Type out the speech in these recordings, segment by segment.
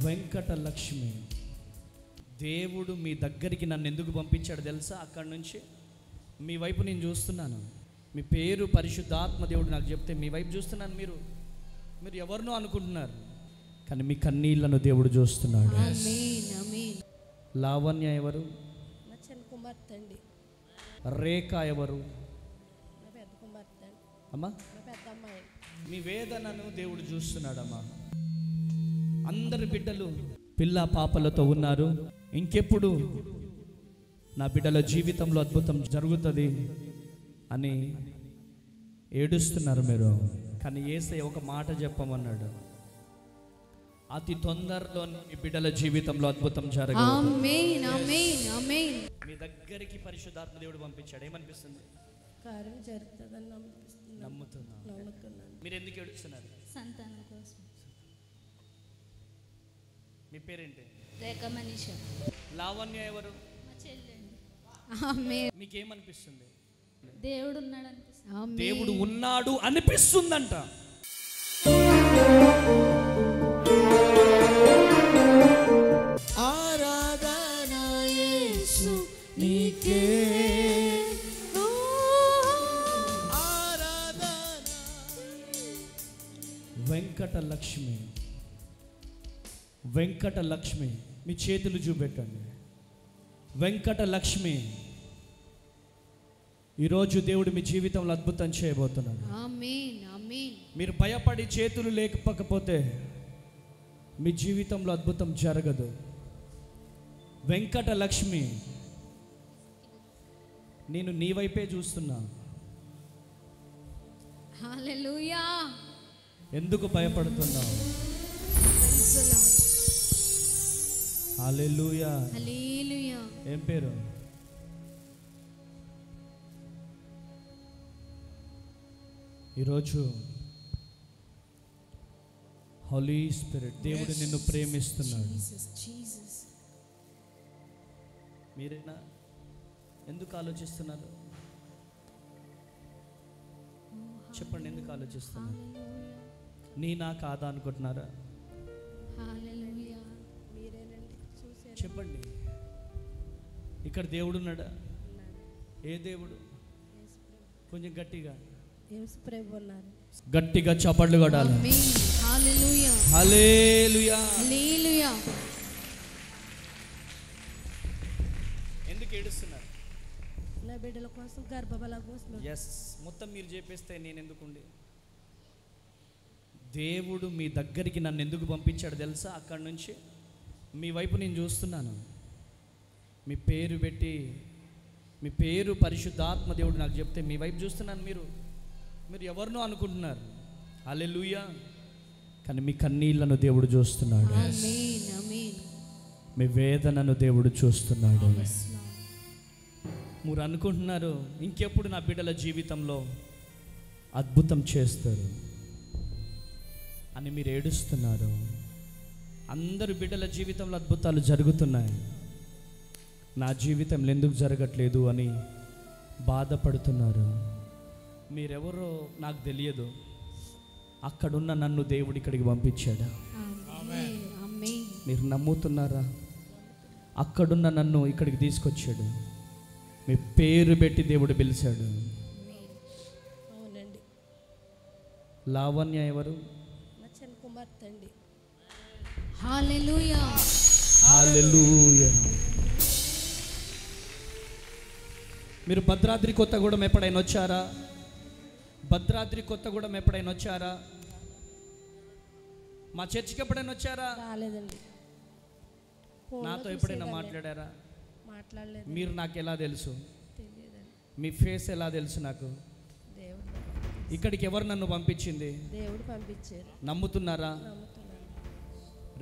వెంకటలక్ష్మి. దేవుడు మీ దగ్గరికి నన్ను ఎందుకు పంపించాడు తెలుసా? అక్కడి నుంచి మీ వైపు నేను చూస్తున్నాను. మీ పేరు పరిశుద్ధాత్మ దేవుడు నాకు చెప్తే మీ వైపు చూస్తున్నాను. మీరు ఎవరినో అనుకుంటున్నారు, కానీ మీ కన్నీళ్లను దేవుడు చూస్తున్నాడు. లావణ్య ఎవరు? రేఖ ఎవరు? అమ్మా, మీ వేదనను దేవుడు చూస్తున్నాడమ్మా. అందరి బిడ్డలు పిల్ల పాపలతో ఉన్నారు. ఇంకెప్పుడు నా బిడ్డల జీవితంలో అద్భుతం జరుగుతుంది అని ఏడుస్తున్నారు మీరు. కానీ యేసయ్య ఒక మాట చెప్పమన్నాడు, అతి తొందరలో మీ బిడ్డల జీవితంలో అద్భుతం జరగాలి. మీ దగ్గరికి పరిశుద్ధాత్మ దేవుడు పంపించాడు. ఏమనిపిస్తుంది? కార్యం జరుగుతుందని నమ్ముతున్నాను. మీరు ఎందుకు ఏడుస్తున్నారు? సంతానం కోసం. మీ పేరేంటి? రేఖ మనీష. లావణ్య ఎవరు? మా చెల్లెండి. మీకేమనిపిస్తుంది? దేవుడు ఉన్నాడు అనిపిస్తుంది. దేవుడు ఉన్నాడు అనిపిస్తుందంట. ఆరాధన యేసు నీకే, ఆరాధన. వెంకటలక్ష్మి, వెంకటలక్ష్మి. మీ చేతులు చూపెట్టండి. వెంకటలక్ష్మి, ఈరోజు దేవుడు మీ జీవితంలో అద్భుతం చేయబోతున్నాడు. మీరు భయపడి చేతులు లేకపోతే మీ జీవితంలో అద్భుతం జరగదు. వెంకటలక్ష్మి, నేను నీ వైపే చూస్తున్నా. హల్లెలూయా. ఎందుకు భయపడుతున్నావు? హల్లెలూయా. హల్లెలూయా. ఏం పేరు? ఈరోజు హోలీ స్పిరిట్ దేవుడు నిన్ను ప్రేమిస్తున్నాడు. మీరేనా? ఎందుకు ఆలోచిస్తున్నారు? చెప్పండి, ఎందుకు ఆలోచిస్తున్నారు? నా కాదా అనుకుంటున్నారా? చెప్పండి. ఇక్కడ దేవుడు ఉన్నాడా? ఏ దేవుడు? కొంచెం గట్టిగా గట్టిగా చప్పట్లు కొట్టాలి. హల్లెలూయా. హల్లెలూయా. హల్లెలూయా. ఎందుకు ఏడుస్తున్నారు? నా బిడ్డల కోసం, గర్భఫలం కోసం. ఎస్, మొత్తం మీరు చెప్పేస్తే నేను ఎందుకుండి? దేవుడు మీ దగ్గరికి నన్ను ఎందుకు పంపించాడు తెలుసా? అక్కడి నుంచి మీ వైపు నేను చూస్తున్నాను. మీ పేరు పెట్టి, మీ పేరు పరిశుద్ధాత్మ దేవుడు నాకు చెప్తే మీ వైపు చూస్తున్నాను. మీరు ఎవరినో అనుకుంటున్నారు. హల్లెలూయా. కానీ మీ కన్నీళ్లను దేవుడు చూస్తున్నాడు. మీ వేదనను దేవుడు చూస్తున్నాడు. మీరు అనుకుంటున్నారు, ఇంకెప్పుడు నా బిడ్డల జీవితంలో అద్భుతం చేస్తారు అని మీరు ఏడుస్తున్నారు. అందరు బిడ్డల జీవితంలో అద్భుతాలు జరుగుతున్నాయి, నా జీవితంలో ఎందుకు జరగట్లేదు అని బాధపడుతున్నారు. మీరెవరో నాకు తెలియదు, అక్కడున్న నన్ను దేవుడు ఇక్కడికి పంపించాడు. మీరు నమ్ముతున్నారా? అక్కడున్న నన్ను ఇక్కడికి తీసుకొచ్చాడు. మీ పేరు పెట్టి దేవుడు పిలిచాడు. లావణ్య ఎవరు? హల్లెలూయా. హల్లెలూయా. మీరు భద్రాద్రి కొత్తగూడెం ఎప్పుడైనా వచ్చారా? భద్రాద్రి కొత్తగూడెం ఎప్పుడైనా వచ్చారా? మా చర్చికి ఎప్పుడైనా వచ్చారా? రాలేదండి. నాతో ఎప్పుడైనా మాట్లాడారా? మాట్లాడలేదు. మీరు నాకు ఎలా తెలుసు? మీ ఫేస్ ఎలా తెలుసు నాకు? ఇక్కడికి ఎవరు నన్ను పంపించింది? దేవుడు పంపించారు. నమ్ముతున్నారా?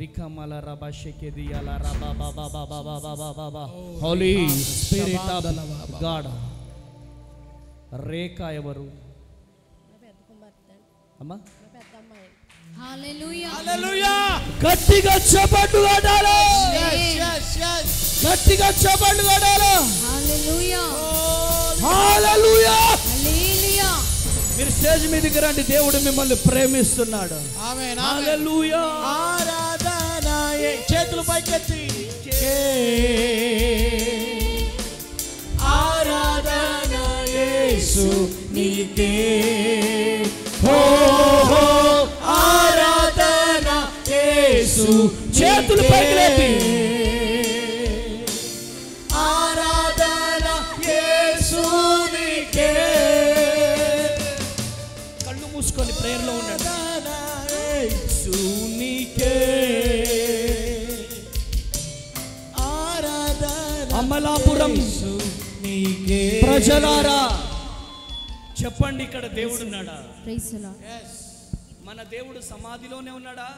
రికమల రబషెకెదియల రబబబబబబబబబ. Holy spirit of god. Rekha ఎవరు? అమ్మా, హల్లెలూయా. హల్లెలూయా. గట్టిగా చప్పట్లు కొట్టాలి. గట్టిగా చప్పట్లు కొట్టాలి. హల్లెలూయా. హల్లెలూయా. హల్లెలూయా. మీరు స్టేజ్ మీదకి రండి, దేవుడు మిమ్మల్ని ప్రేమిస్తున్నాడు. ఆమేన్. హల్లెలూయా. ఆరాధన చేతులు పైకెత్తి ఆరాధన యేసు నీకే, ఓ ఆరాధన యేసు. చేతులు పైకి లేపి ఆరాధన యేసు నీకే. కళ్ళు మూసుకొని ప్రేయర్లో ఉండండి. యేసు నీకే ఆరాధన. అమలాపురం ప్రజలారా చెప్పండి, ఇక్కడ దేవుడు ఉన్నాడా? మన దేవుడు సమాధిలోనే ఉన్నాడా?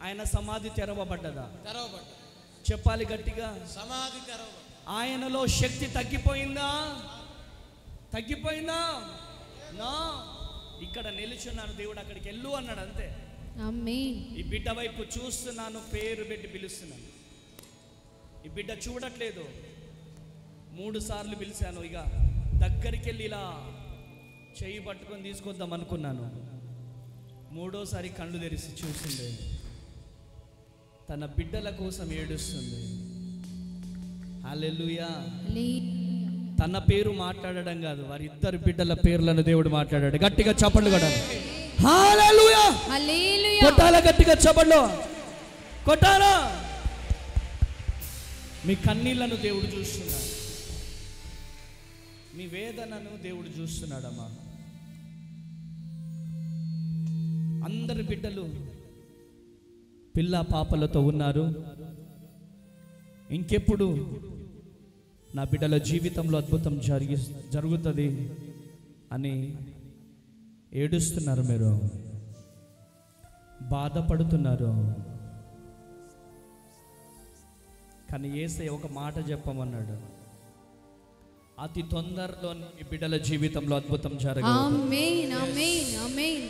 ఆయన సమాధి తెరవబడ్డదా? చెప్పాలి గట్టిగా. సమాధి తెరవబడ్డ. ఆయనలో శక్తి తగ్గిపోయిందా? తగ్గిపోయిందా? నా ఇక్కడ నిలుచున్నాను, దేవుడు అక్కడికి వెళ్ళు అన్నాడు, అంతే. ఆమేన్. ఈ బిడ్డ వైపు చూస్తున్నాను, పేరు పెట్టి పిలుస్తున్నాను. ఈ బిడ్డ చూడట్లేదు. 3 సార్లు పిలిచాను. ఇక దగ్గరికి వెళ్ళి ఇలా చెయ్యి పట్టుకొని తీసుకొద్దాం అనుకున్నాను. 3వసారి కళ్ళు తెరిచి చూసింది. తన బిడ్డల కోసం ఏడుస్తుంది. హల్లెలూయా. తన పేరు మాట్లాడడం కాదు, వారిద్దరు బిడ్డల పేర్లను దేవుడు మాట్లాడాడు. గట్టిగా చప్పట్లు కొట్టాలి. హల్లెలూయా. హల్లెలూయా. కొట్టాలా గట్టిగా చప్పట్లు కొట్టాలా. మీ కన్నీళ్లను దేవుడు చూస్తున్నాడు, మీ వేదనను దేవుడు చూస్తున్నాడమ్మా. అందరి బిడ్డలు పిల్ల పాపలతో ఉన్నారు. ఇంకెప్పుడు నా బిడ్డల జీవితంలో అద్భుతం జరుగుతుంది అని ఏడుస్తున్నారు, మీరు బాధపడుతున్నారు. కానీ యేసయ్య ఒక మాట చెప్పమన్నాడు, అతి తొందరలో ఈ బిడ్డల జీవితంలో అద్భుతం జరగబోతుంది. ఆమేన్ ఆమేన్ ఆమేన్.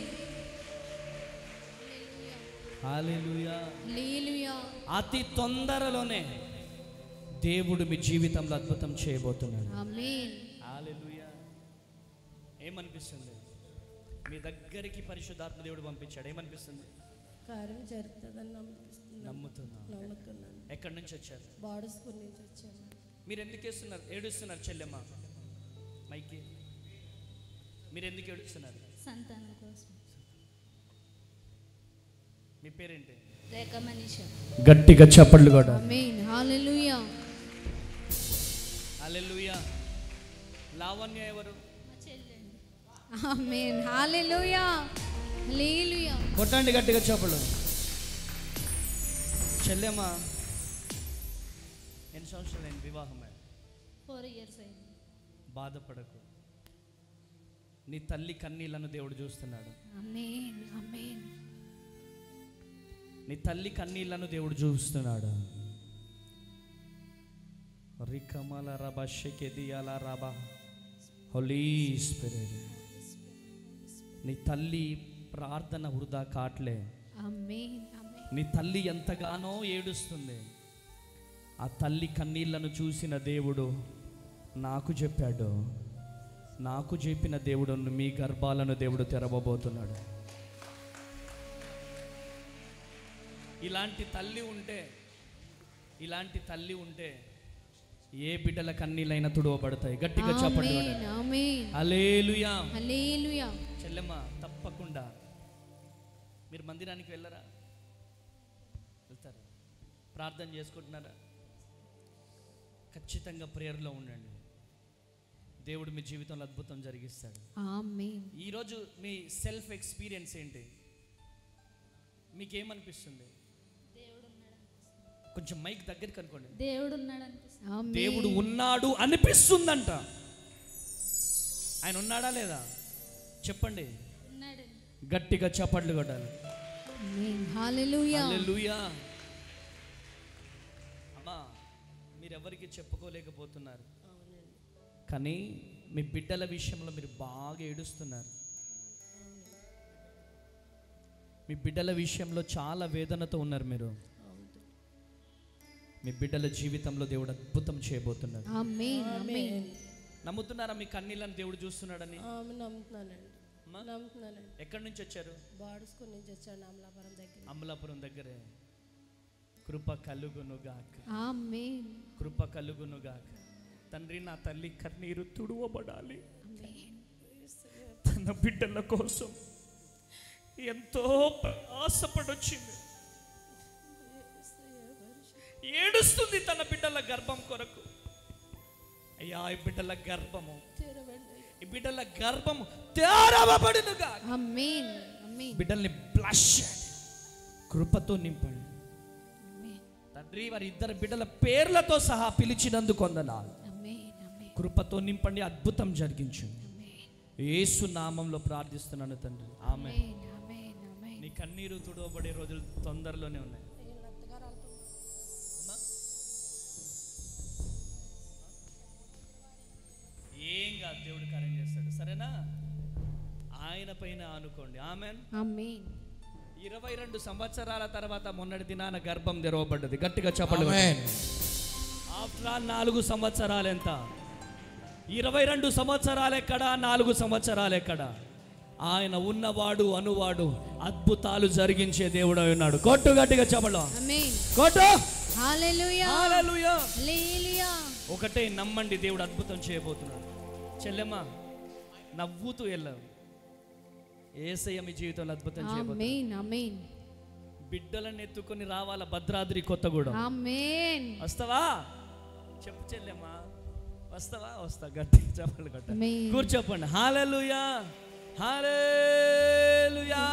హల్లెలూయా. హల్లెలూయా. అతి తొందరలోనే దేవుడు మీ జీవితంలో అద్భుతం చేయబోతున్నాడు. ఆమేన్. హల్లెలూయా. ఏమనిపిస్తుంది? మీ దగ్గరికి పరిశుద్ధాత్మ దేవుడు పంపించాడు. ఏమనిపిస్తుంది? కార్యం జరుగుతుందని నమ్ముతున్నాను. ఎక్కడి నుంచి వచ్చారు? బాడీ స్కూల్ నుంచి వచ్చాను. మీరు ఎందుకు ఏడుస్తున్నారు చెల్లెమ్మ? మైకి, మీరు ఎందుకు ఏడుస్తున్నారు? సంతానం కోసం. మీ పేరేంటి? రేఖ మనీష. గట్టిగా చప్పట్లు కూడా. ఆమేన్. హల్లెలూయా. హల్లెలూయా. లావణ్య ఎవరు? ఆమేన్. హల్లెలూయా. హల్లెలూయా. కొట్టండి గట్టిగా చప్పట్లు. చెల్లెమ్మ ఎన్ని సంవత్సరాలు అయింది వివాహం? 4 years అయింది. బాధపడకు, నీ తల్లి కన్నీళ్లను దేవుడు చూస్తున్నాడు. ఆమేన్ ఆమేన్. నీ తల్లి కన్నీళ్లను దేవుడు చూస్తున్నాడు. రికమల రబా షెకెదియాల రబా. హోలీ స్పిరిట్, నీ తల్లి ప్రార్థన వృధా కాట్లే. ఆమేన్ ఆమేన్. నీ తల్లి ఎంతగానో ఏడుస్తుంది. ఆ తల్లి కన్నీళ్లను చూసిన దేవుడు నాకు చెప్పాడు, నాకు చెప్పిన దేవుడు మీ గర్భాలను దేవుడు తెరవబోతున్నాడు. ఇలాంటి తల్లి ఉంటే ఏ బిడ్డల కన్నీళ్ళైనా తుడవబడతాయి. గట్టిగా చెప్పండి. హల్లెలూయా. హల్లెలూయా. చెల్లెమ్మ తప్పకుండా మీరు మందిరానికి వెళ్ళరా? వెళ్తారు? ప్రార్థన చేసుకుంటున్నారా? ఖచ్చితంగా ప్రేయర్లో ఉండండి. దేవుడు మీ జీవితంలో అద్భుతం జరిగిస్తాడు. ఆమేన్. ఈరోజు మీ సెల్ఫ్ ఎక్స్పీరియన్స్ ఏంటి? మీకేమనిపిస్తుంది? కొంచెం మైక్ దగ్గరికి అనుకోండి. దేవుడు ఉన్నాడు అనిపిస్తుందంట. ఆయన ఉన్నాడా లేదా చెప్పండి. గట్టిగా చప్పట్లు కొట్టాలి. హల్లెలూయా. హల్లెలూయా. అమ్మా, మీరెవరికి చెప్పుకోలేకపోతున్నారు, కానీ మీ బిడ్డల విషయంలో మీరు బాగా ఏడుస్తున్నారు. మీ బిడ్డల విషయంలో చాలా వేదనతో ఉన్నారు మీరు. మీ బిడ్డల జీవితంలో దేవుడు అద్భుతం చేయబోతున్నాడు. ఆమేన్ ఆమేన్. నమ్ముతున్నారా మీ కన్నీళ్ళని దేవుడు చూస్తున్నాడని? నమ్ముతున్నానండి. ఎక్కడి నుంచి వచ్చారు? బాడీ స్కూల్ నుంచి వచ్చాను. అమలాపురం దగ్గర. అమలాపురం దగ్గరే. కృప కలుగునుగాక, ఆమేన్. కృప కలుగునుగాక. తండ్రి, నా తల్లి కన్నీరు తుడవబడాలి. ఆమేన్. తన బిడ్డల కోసం ఎంతో ఆశపడొచ్చింది, ఏడుస్తుంది తన బిడ్డల గర్భం కొరకు. అయ్యా, ఈ బిడ్డల గర్భము, ఈ బిడ్డల గర్భము తెరవబడునుగా. ఆమేన్. ఆమేన్. బిడ్డల్ని బ్లష్ కృపతో నింపండి ఆమేన్. తండ్రి. వారి ఇద్దరు బిడ్డల పేర్లతో సహా పిలిచినందుకు వందనాలు. ఆమేన్. ఆమేన్. కృపతో నింపండి, అద్భుతం జరిగించండి. ఆమేన్. యేసు నామంలో ప్రార్థిస్తున్నాను తండ్రి, ఆమేన్. ఆమేన్. ఆమేన్. ఆమేన్. నీ కన్నీరు తుడవబడే రోజులు తొందరలోనే ఉన్నాయి. అమ్మా? ఏం కాదు, దేవుడు కార్యం చేస్తాడు, సరేనా? ఆయన పైన అనుకోండి. ఆమేన్. ఆమేన్. 22 సంవత్సరాల తర్వాత మొన్నటి దినాన గర్భం తెరవబడ్డది. గట్టిగా చెప్పండి. ఆఫ్టర్ ఆల్ 4 సంవత్సరాలు ఎంత? 22 సంవత్సరాలు ఎక్కడ, 4 సంవత్సరాలు ఎక్కడ? ఆయన ఉన్నవాడు అనువాడు అద్భుతాలు జరిగించే దేవుడు ఉన్నాడు. కొట్టు గట్టిగా చెప్పండి. ఆమేన్. కొట్టు. హల్లెలూయా. హల్లెలూయా. హల్లెలూయా. ఒకటే నమ్మండి, దేవుడు అద్భుతం చేయబోతున్నాడు. చెల్లెమ్మ, నవ్వుతూ వెళ్ళావు. యేసయ్య మీ జీవితంలో అద్భుతం చేయబోతున్నాడు. ఆమేన్. ఆమేన్. బిడ్డలను ఎత్తుకొని రావాల భద్రాద్రి కొత్తగూడెం. ఆమేన్. వస్తావా? చెప్పు చెల్లెమ్మా, వస్తావా? వస్తా. గట్టిగా చెప్పండి. ఆమేన్. కూర్చోపండి. హల్లెలూయా, హల్లెలూయా.